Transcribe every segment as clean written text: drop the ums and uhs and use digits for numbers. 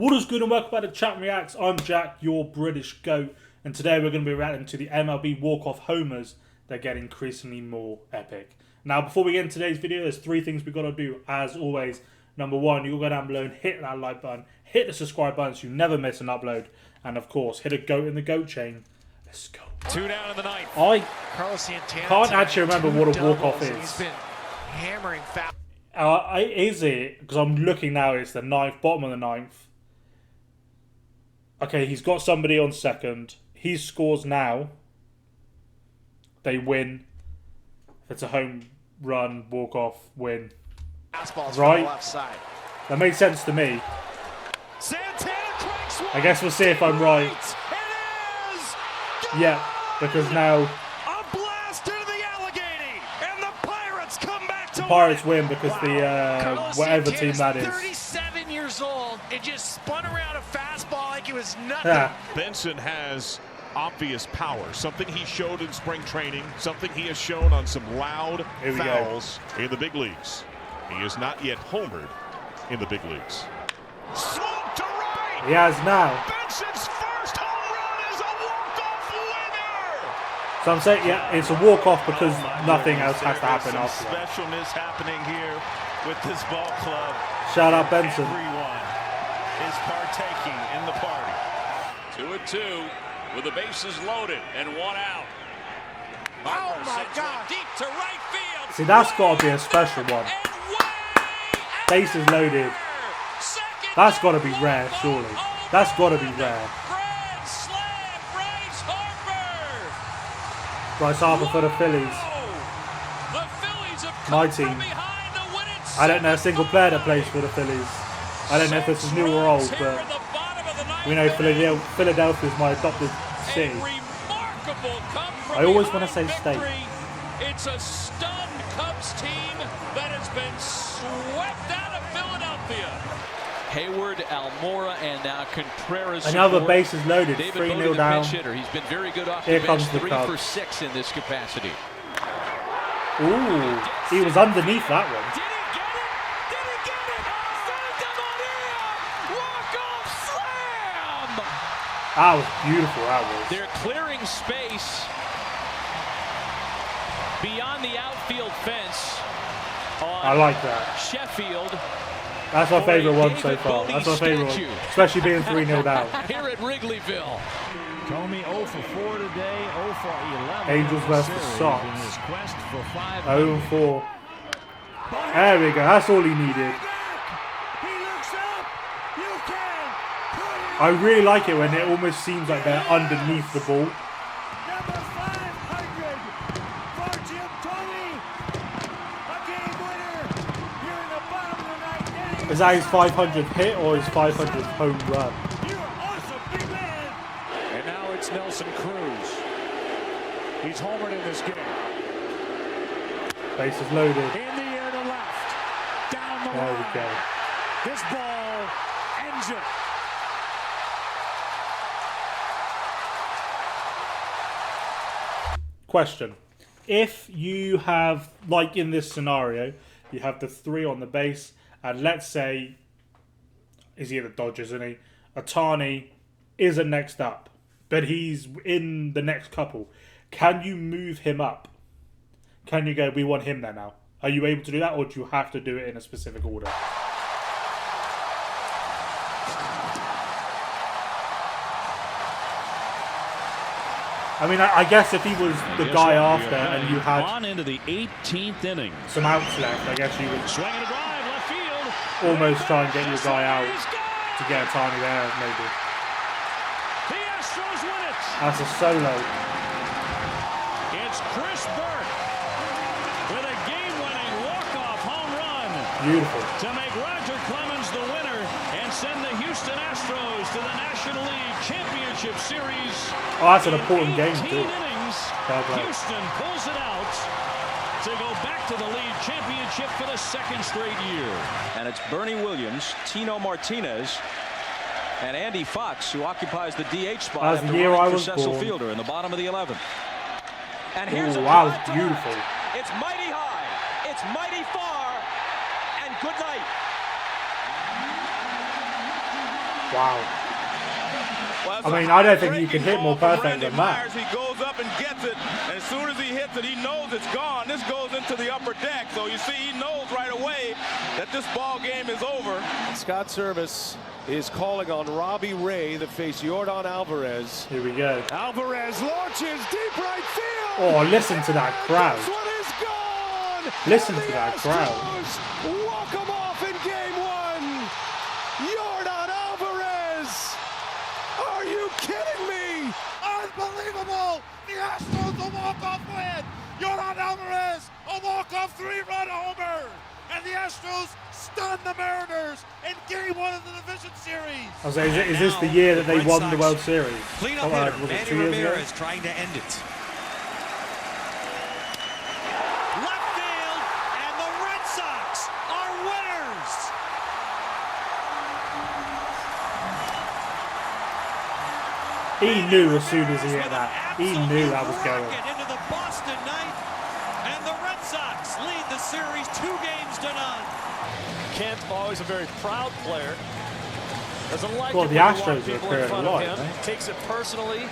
What is good and welcome back to Chatwin Reacts. I'm Jack, your British GOAT, and today we're going to be reacting to the MLB walk-off homers that get increasingly more epic. Now, before we get into today's video, there's three things we've got to do, as always. Number one, you'll go down below and hit that like button, hit the subscribe button so you never miss an upload, and of course, hit a GOAT in the GOAT chain. Let's go. 2 down in the ninth. I Santana can't actually remember what a walk-off is. He's been hammering foul. Is it? Because I'm looking now, it's the ninth, bottom of the ninth. Okay, he's got somebody on second. He scores now. They win. If it's a home run, walk off, win. Right? Left side. That makes sense to me. Santana cranks one. I guess we'll see if I'm right. It is. Yeah, because now A blast into the Allegheny, and the Pirates come back to the Pirates win because the whatever team that is. 37 years old. It just spun around a fastball like it was nothing. Yeah. Benson has obvious power, something he showed in spring training, something he has shown on some loud fouls in the big leagues. He is not yet homered in the big leagues. Slope to right. He has now. Benson's first home run is a walk-off winner. So I'm saying, yeah, it's a walk-off because nothing else has to happen after that. Specialness happening here with this ball club. Shout out Benson. Everyone is partaking in the party. 2-2 with the bases loaded and one out. Oh my God! Deep to right field. See, that's got to be a special one. Bases loaded. That's got to be rare, surely. That's got to be rare. Grand slam, Bryce Harper. Bryce Harper for the Phillies. The Phillies have My come team. from behind to win it. I don't know a single player that plays for the Phillies. I don't know if this is new or old, but we know Philadelphia is my adopted city. I always want to say state. It's a stunned Cubs team that has been swept out of Philadelphia. Hayward, Almora, and now Contreras. Another bases loaded, David 3-0 down. hitter. He's been very good off Here the comes bench, the 3 Cubs. for 6 in this capacity. Ooh, he was underneath that one. Did he get it? Did he get it? Walk-off slam! That was beautiful, that was. They're clearing space beyond the outfield fence. I like that. Sheffield. That's my favourite one so far. That's my favourite one. Especially being 3-0 down. Here at Wrigleyville. Comey 0 for 4 today, 0 for 11. Angels versus In Sox. his quest for 5. 0-4. There we go. That's all he needed. I really like it when it almost seems like they're underneath the ball. Is that his 500th hit or his 500th home run? And now it's Nelson Cruz. He's homered in this game. Bases loaded. In the air to left. Down the There line. we go. This ball ends it. Question. If you have, like in this scenario, you have the 3 on the base, and let's say, is he at the Dodgers, isn't he? Ohtani isn't next up, but he's in the next couple. Can you move him up? Can you go, we want him there now? Are you able to do that, or do you have to do it in a specific order? I mean, I guess if he was the guy after and you had on into the 18th inning. some outs left, I guess you would Swinging a drive left field. almost try and get your guy out to get a tiny there, maybe. The Astros win it. That's a solo. It's Chris Burt with a game-winning walk-off home run Beautiful. to make Roger Clemens the winner and send the Houston Astros to the National League Championship Series. Oh, that's an important game, 18 too. innings, Fair play. Houston pulls it out to go back to the league championship for the 2nd straight year. And it's Bernie Williams, Tino Martinez, and Andy Fox, who occupies the DH spot That was after the year running I for was Cecil born. Fielder in the bottom of the 11th. And here's Ooh, a wow, fly to beautiful. left. It's mighty high, it's mighty far, and good night. Wow. Well, I mean, I don't think you can hit more perfect than that. He goes up and gets it, and as soon as he hits it, he knows it's gone. This goes into the upper deck, so you see he knows right away that this ball game is over. Scott Service is calling on Robbie Ray to face Yordan Alvarez. Here we go. Alvarez launches deep right field. Oh, listen to that crowd. This one is gone. Listen to that crowd. Walk him off in game one. Yordan Alvarez. Are you kidding me? Unbelievable! The Astros a walk-off win! Yordan Alvarez, a walk-off 3-run homer! And the Astros stun the Mariners in Game 1 of the Division Series! I was saying, is this the year that they won the World Series? Cleanup hitter, Manny Ramirez trying to end it. Left field, and the Red Sox are winners! He knew as soon as he hit that. He knew that was going. Into the Boston ninth, and the Red Sox lead the series 2-0. Kent, always a very proud player. Doesn't like Well, it the when a lot Astros of people are in front appearing of a lot, him. Takes it personally.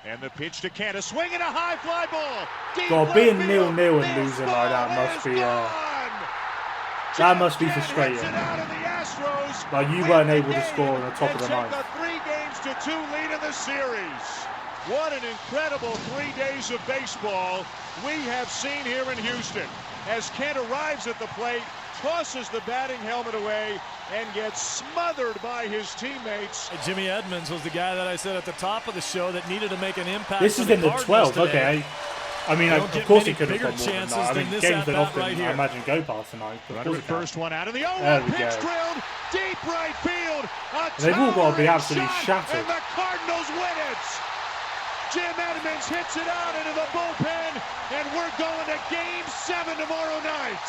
And the pitch to Canada, swinging a high fly ball. God, being 0-0 and losing like that must be frustrating. Like you weren't able to score on the top of the ninth. A 3-2 lead in the series. What an incredible 3 days of baseball we have seen here in Houston. As Kent arrives at the plate, tosses the batting helmet away, and gets smothered by his teammates. Jimmy Edmonds was the guy that I said at the top of the show that needed to make an impact. This is in the 12th, okay. I mean, of course he could have got more than that. I mean, games that often, I imagine, go past tonight. Runner at first, one out of the 0-1 pitch drilled, deep right field. They've all got to be absolutely shattered. And the Cardinals win it. Jim Edmonds hits it out into the bullpen, and we're going to Game 7 tomorrow night.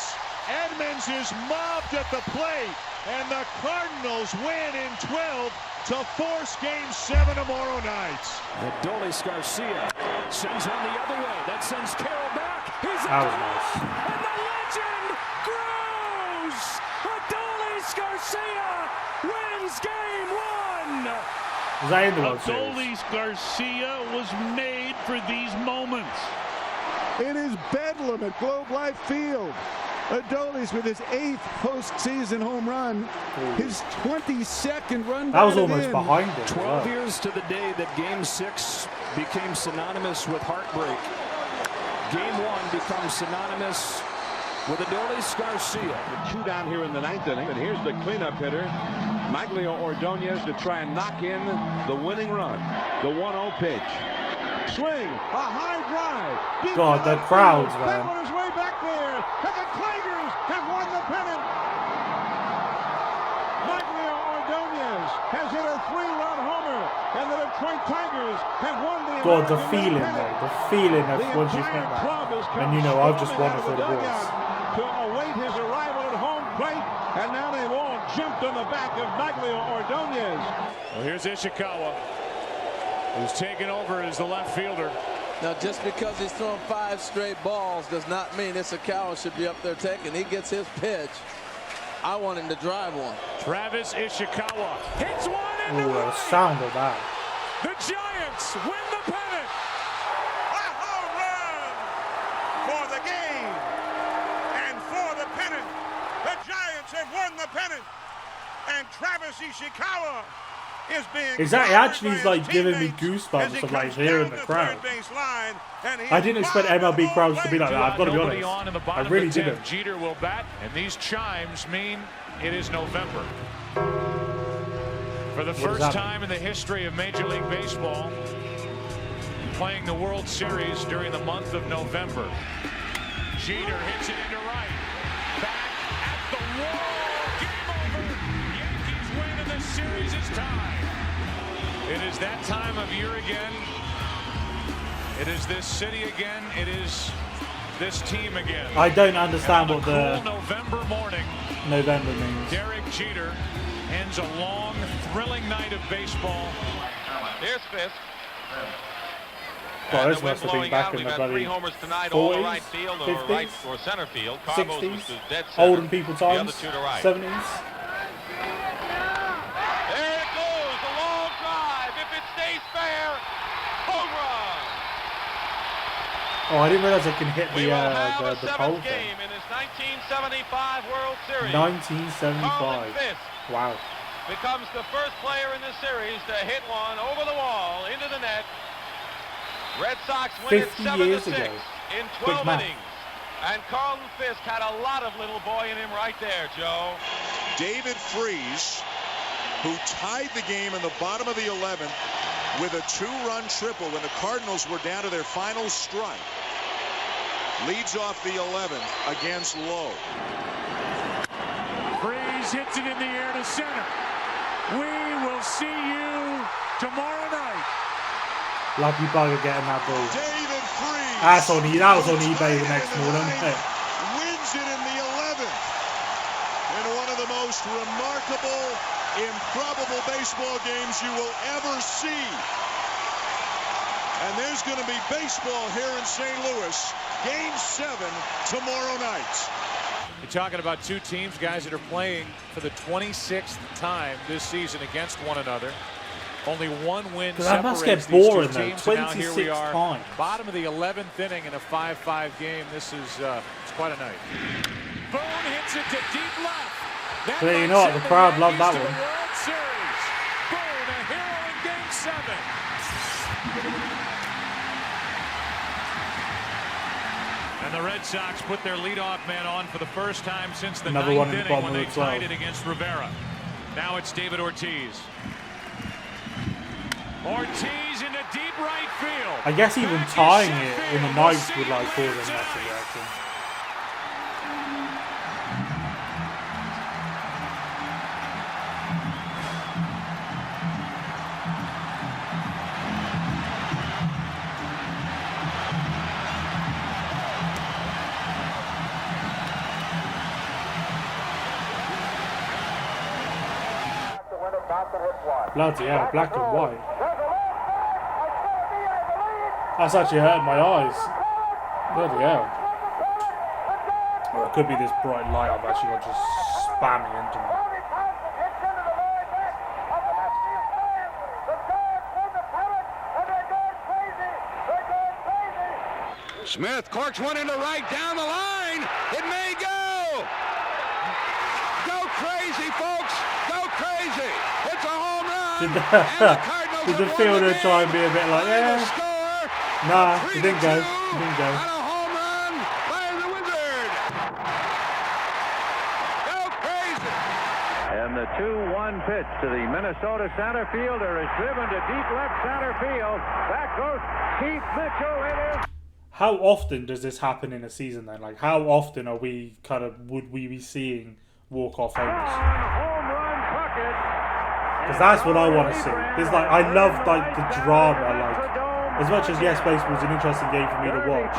Edmonds is mobbed at the plate, and the Cardinals win in 12 to force Game 7 tomorrow night. Adolis Garcia sends one the other way. That sends Carroll back. He's That was nice. and the legend grows. Adolis Garcia wins Game 1. Was that in the World Series? Adolis Garcia was made for these moments. It is bedlam at Globe Life Field. Adolis with his 8th postseason home run, his 22nd run. That was almost behind him. 12 years to the day that Game 6 became synonymous with heartbreak. Game 1 becomes synonymous with Adolis Garcia. The 2 down here in the 9th inning, and here's the cleanup hitter, Maglio Ordonez, to try and knock in the winning run. The 1-0 pitch. Swing, a high drive. God, the crowds, man. That one is way back there, and the Tigers have won the pennant. Maglio Ordonez has hit a 3-run homer, and the Detroit Tigers have won the God, the American feeling League though, pennant. the feeling of The once you entire hit that. club has come And you know, I've just storming won it for out the of Bulls. dugout to await his arrival at home plate, and now they've all jumped on the back of Maglio Ordonez. Well, here's Ishikawa, who's taken over as the left fielder. Now, just because he's thrown 5 straight balls does not mean Ishikawa should be up there taking. He gets his pitch. I want him to drive one. Travis Ishikawa hits one into Ooh, the sound of that. The Giants win the pennant. A home run for the game and for the pennant. The Giants have won the pennant, and Travis Ishikawa is being. Exactly, actually, he's like giving me goosebumps of like hearing the crowd. I didn't expect MLB crowds to be like that. I've got to be honest. I really didn't. Jeter will bat, and these chimes mean it is November. For the first time in the history of Major League Baseball, playing the World Series during the month of November. Jeter hits it into right. Back at the wall. Game over. Yankees win, and the series is tied. It is that time of year again. It is this city again. It is this team again. I don't understand what the cool November morning, November means. Derek Jeter ends a long, thrilling night of baseball. Here's fifth. God, this must have been back in the bloody 40s, right field, 50s, right or center field. 60s, dead olden people times, 70s. There it goes. Oh, I didn't realize I can hit We the will have a pole seventh thing. game in his 1975 World Series. 1975. Wow. Becomes the first player in the series to hit one over the wall into the net. Red Sox win it 50 years 7-6 ago. in Quick 12 math. innings. And Carlton Fisk had a lot of little boy in him right there, Joe. David Freese, who tied the game in the bottom of the 11th with a 2-run triple when the Cardinals were down to their final strike, leads off the 11th against Lowe. Freese hits it in the air to center. We will see you tomorrow night. Lucky bugger getting that ball. David Freese. That was on eBay the next morning. Wins it in the 11th. In one of the most remarkable, improbable baseball games you will ever see. And there's going to be baseball here in St. Louis. Game 7 tomorrow night. You're talking about two teams, guys, that are playing for the 26th time this season against one another. Only one win That must separates get these boring two though. teams. And now here 26 we are, times. bottom of the 11th inning in a 5-5 game. This is it's quite a night. Boone hits it to deep left. That But you might know what? send The crowd loved Yankees that to one. the World Series. Boone, a hero in Game 7. And the Red Sox put their leadoff man on for the first time since the Another one in ninth the inning bottom when of they the 12. tied it against Rivera. Now it's David Ortiz. Ortiz into deep right field. I guess even tying it in the ninth would like cause a massive reaction. Bloody hell, black and white. That's actually hurting my eyes. Bloody hell. Or it could be this bright light I've actually got just spamming into me. Smith corks one into right down the line. It may go. Go crazy, folks. Go crazy. It's a home run. Did the fielder try and be a bit like, yeah? Nah, he didn't go. He didn't go. And a home run by the Wizard. Go crazy. And the 2-1 pitch to the Minnesota center fielder is driven to deep left center field. Back goes Keith Mitchell. It is. How often does this happen in a season then? Like, how often are we would we be seeing walk-off homers? Because that's what I want to see. There's like, I love like the drama. Like, as much as yes, baseball's an interesting game for me to watch.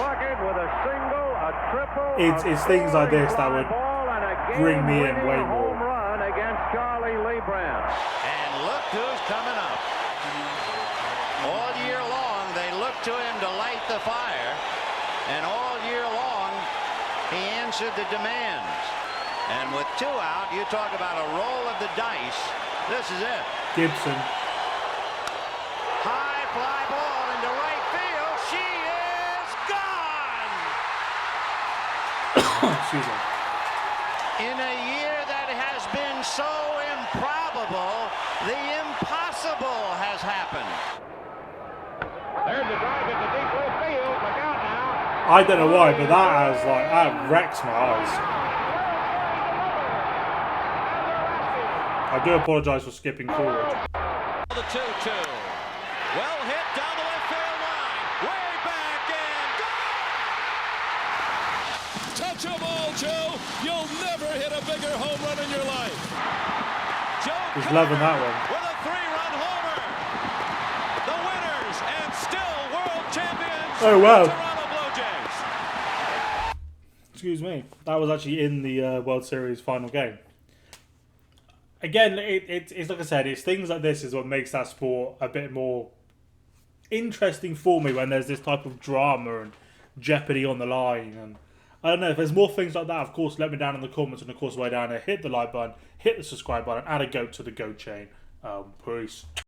It's things like this that would bring me in way more. And look who's coming up. All year long, they look to him to light the fire. And all year long, he answered the demands. And with 2 out, you talk about a roll of the dice. This is it. Gibson. High fly ball into right field. She is gone. Excuse me. In a year that has been so improbable, the impossible has happened. There's the drive into deep left field. Look out now. I don't know why, but that wrecks my eyes. I do apologise for skipping forward. The 2-2. Well hit down the left field line. Way back and gone. Touch them all, Joe. You'll never hit a bigger home run in your life. He's loving that one. With a 3-run homer. The winners and still world champions. Oh wow. Toronto Blue Jays. Excuse me. That was actually in the World Series final game. Again, it's like I said, it's things like this is what makes that sport a bit more interesting for me when there's this type of drama and jeopardy on the line. And I don't know, if there's more things like that, of course, let me down in the comments. And of course, way down there, hit the like button, hit the subscribe button, and a go to the Go chain. Peace.